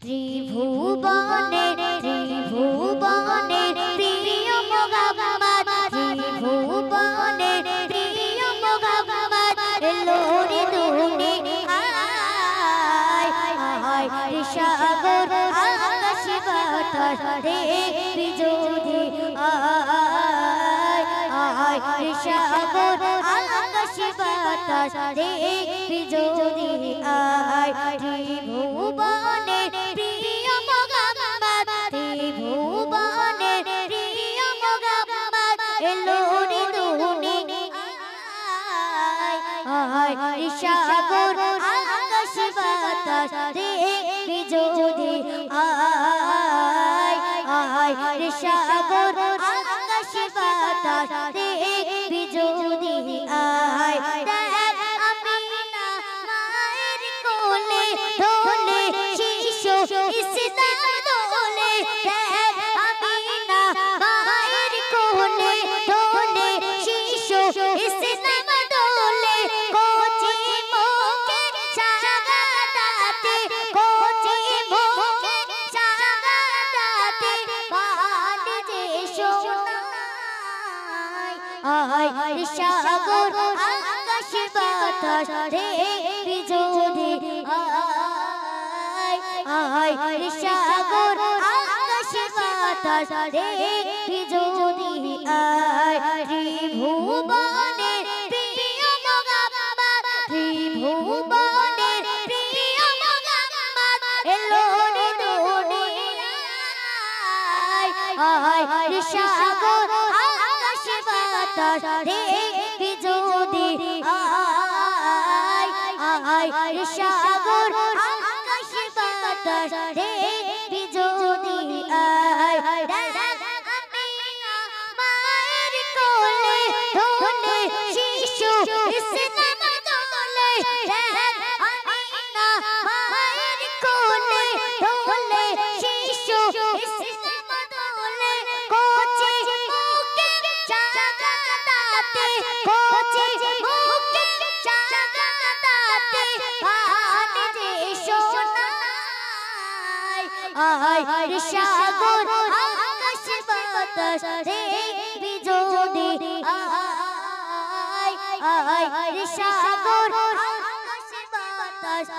ত্রিভুবনের প্রিয় মোহাম্মদ, ত্রিভুবনের প্রিয় মোহাম্মদ এলো রে দুনিয়ায়। আয় সাগর আকাশ বাতাস দেখবি যদি, আয় সাগর আকাশ বাতাস দেখবি যদি, আয় ত্রিভুবনের প্রিয় মোহাম্মদ, ত্রিভুবনের প্রিয় মোহাম্মদ এলো রে দুনিয়ায়। আয় সাগর আকাশ বাতাস দেখবি যদি, আয় সাগর আকাশ বাতাস দেখবি যদি, আয় আমিনা মায়ের কোলে দোলে শিশু ইসলাম দোলে, আমিনা মায়ের কোলে দোলে শিশু ইসলাম দোলে, কোচি মুখে শাহাদাতে, কোচি মুখে শাহাদাতে বাজে যে শোনায়। আয় সাগর আকাশ বাতাস দেখবি যদি, আয় সাগর আকাশ বাতাস দেখবি যদি, আয় ত্রিভুবনের প্রিয় মোহাম্মদ, ত্রিভুবনের প্রিয় মোহাম্মদ এলো রে দুনিয়ায়। আয় সাগর আকাশ বাতাস দেখবি যদি, আয় সাগর আকাশ বাতাস দেখবি যদি, আয় আমিনা মায়ের কোলে দোলে শিশু ইসলাম দোলে, আমিনা মায়ের কোলে দোলে শিশু ইসলাম দোলে, কোচি মুখে শাহাদাতে, কোচি মুখে শাহাদাতে বাজে যে শোনায়। আয় সাগর আকাশ বাতাস দেখবি যদি, আয় সাগর আকাশ বাতাস